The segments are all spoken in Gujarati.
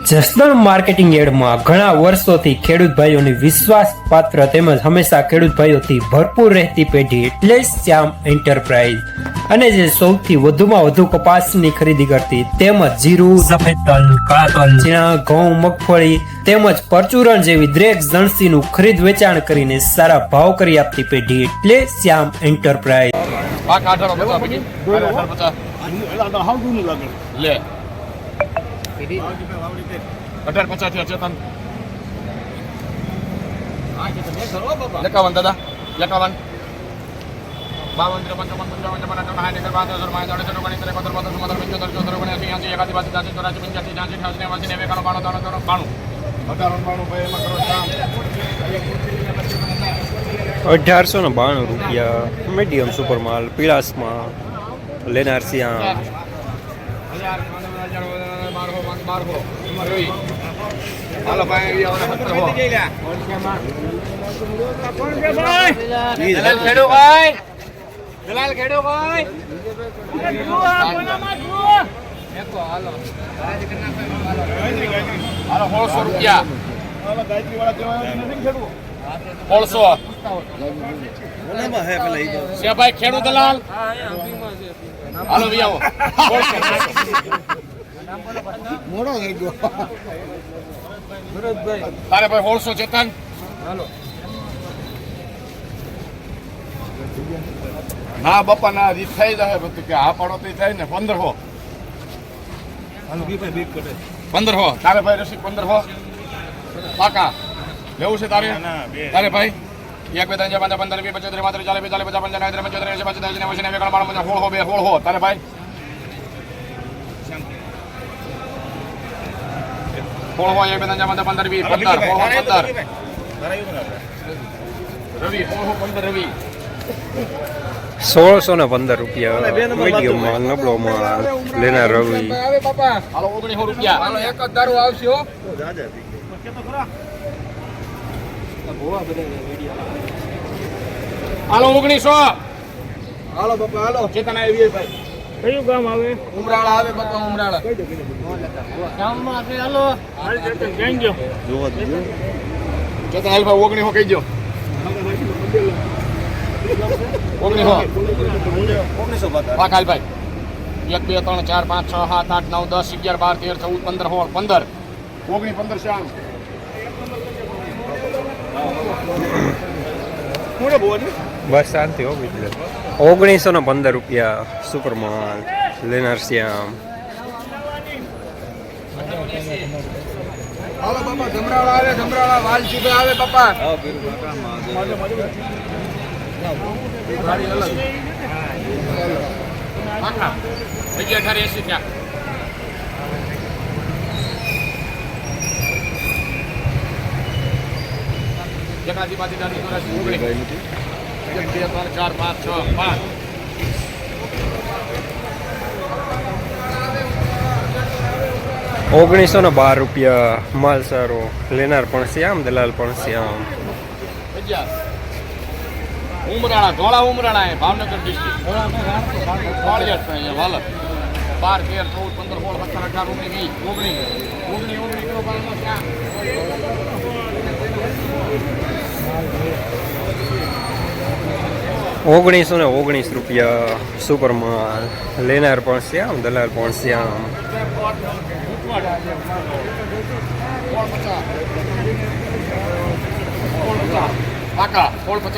જસદણ માર્કેટિંગ યાર્ડમાં ઘણા વર્ષોથી ખેડૂત ભાઈઓની વિશ્વાસપાત્ર તેમજ હંમેશા ખેડૂત ભાઈઓથી ભરપૂર રહેતી પેઢી એટલે શ્યામ એન્ટરપ્રાઇઝ અને જે સૌથી વધુમાં વધુ કપાસની ખરીદી કરતી તેમજ જીરું, સફેદ તલ, કાળા તલ, ચણા, ઘઉં, મગફળી તેમજ પરચુરણ જેવી દરેક જણસીનું ખરીદ વેચાણ કરીને સારા ભાવ કરી આપતી પેઢી એટલે શ્યામ એન્ટરપ્રાઇઝ। લે 1850 થી અચેતન લકાવન દાદા લકાવન 52 53 55 રૂપિયા મીડિયમ સુપર માલ પીળાસમાં લેનાર શ્યામ। હાલો ભાઈ દલાલ ખેડો ભાઈ હાલો 1600 રૂપિયા 1600 છે ભાઈ ખેડૂત દલાલ હાલો ભી આવો મોડો થઈ ગયો તારે ભાઈ 1600 ચેતન હાલો ના બાપા ના ઈ થઈ જાય બધું કે આ પાડો તો થાય ને 1500 હાલો બી ભાઈ બીક કરે 1500 તારે ભાઈ રસીદ 1500 પાકા લેવું છે તારે તારે ભાઈ 1 2 3 4 5 15 20 25 30 40 40 50 55 55 તારે ભાઈ 1615 રૂપિયા મીડિયમ માલ નબળો માલ લેનાર રવિ। હાલો 1900 રૂપિયા હાલો એક જ દારૂ આવશે હો હાલો 1900 હાલો બાપા હાલો ચેતન આવી ભાઈ કયું ગામ આવે ઉમરાળા આવે બાપા ઉમરાળા ગામમાં છે હાલો હાલ ચેતન ક્યાં ગયો જોવા દો ચેતન હાલ ભાઈ 1900 કહી દો 1900 પાક હાલ ભાઈ 1 2 3 4 5 6 7 8 9 10 11 12 13 14 15 16 15 શ્યામ બસ શાંતિ હો બીજું 1915 રૂપિયા સુપર માલ લેનાર શ્યામ। હાલો બાપા જમરાળા આવે જમરાળા વાલ સીધો આવે બાપા ગાડી અલગ પાકા 1880 ત્યાં જગાજી બાજી દાદી ચોરાસી 1 2 3 4 5 6 5 1912 રૂપિયા માલ સારો લેનાર પણ શ્યામ દલાલ પણ શ્યામ। ઉમરાળા ધોળા ઉમરાળા ભાવનગર ડિસ્ટ્રિક્ટ 12 13 14 15 16 19 રૂપિયા સુપર માલ લેનાર પણ શ્યામ દલાલ પણ શ્યામ। પાકા 16 50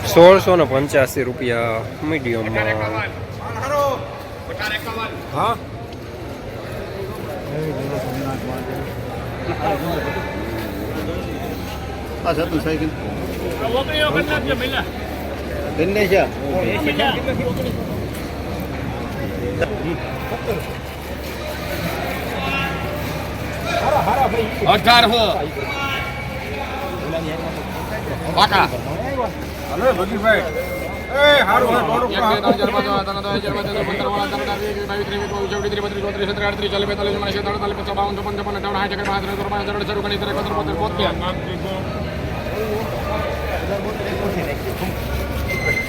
1685 રૂપિયા મીડિયમ માલ। હા આ જતું સાયકલ બંને છે 1800 પાકા હલો ભગીભાઈ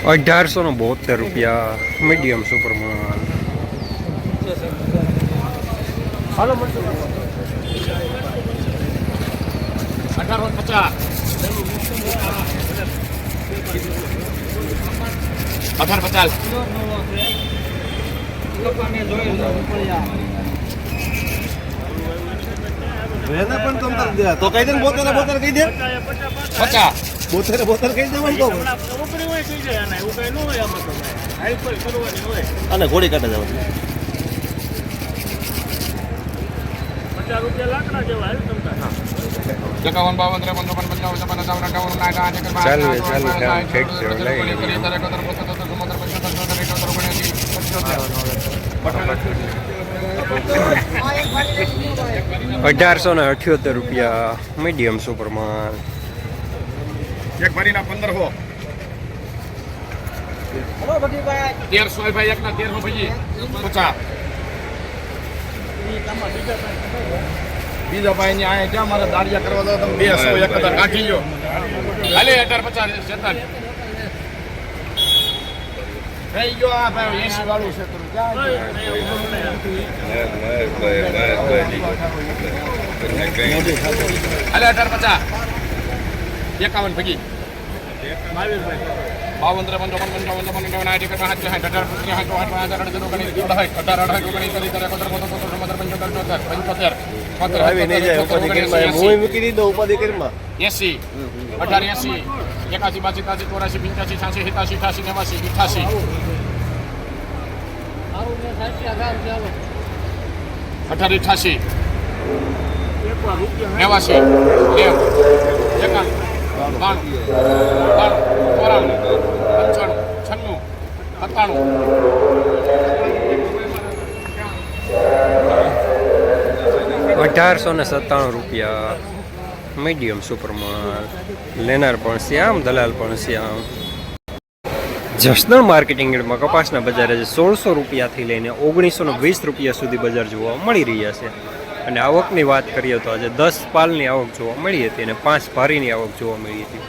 ₹1872 મીડિયમ સુપરમાં. હાલો 1850. તો કઈ દે ને 72 કહી દે 50. 72 કહી દે અને ઘોડી કાઢે જવાનું. એકાવન, 52, 53, 55, 56, 57, 58, 59, 60, 61, 1878 મીડિયમ સુપરમાં. એક ભરીના 1500. 1300 ભાઈ, એકના 1300 ભાઈ 50. બીજા ભાઈ ની આયા ક્યાં મારે દાડિયા કરવા દો તમે 200 1000 કાઢી લ્યો. હાલે 1850 46. થઈ ગયો આ ભાઈ 80 વાળું છે તું ક્યાં હાલે 1850. 51 ભગી 52, 53, આવી નહીં જાય ઉપાધિ કરીમાં હું મૂકી દીધો ઉપાધિ કરીમાં 80, 1880, 81, 82, 83, 84, 85, 86, 87, 88, 88, ₹1897 મીડિયમ સુપરમાં. લેનાર પણ શ્યામ, દલાલ પણ શ્યામ. જસદણ માર્કેટિંગ યાર્ડમાં કપાસના બજારે ₹1600 લઈને ₹1920 સુધી બજાર જોવા મળી રહ્યા છે. અને આવકની વાત કરીએ તો આજે 10 પાલની આવક જોવા મળી હતી અને 5 ભારીની આવક જોવા મળી હતી.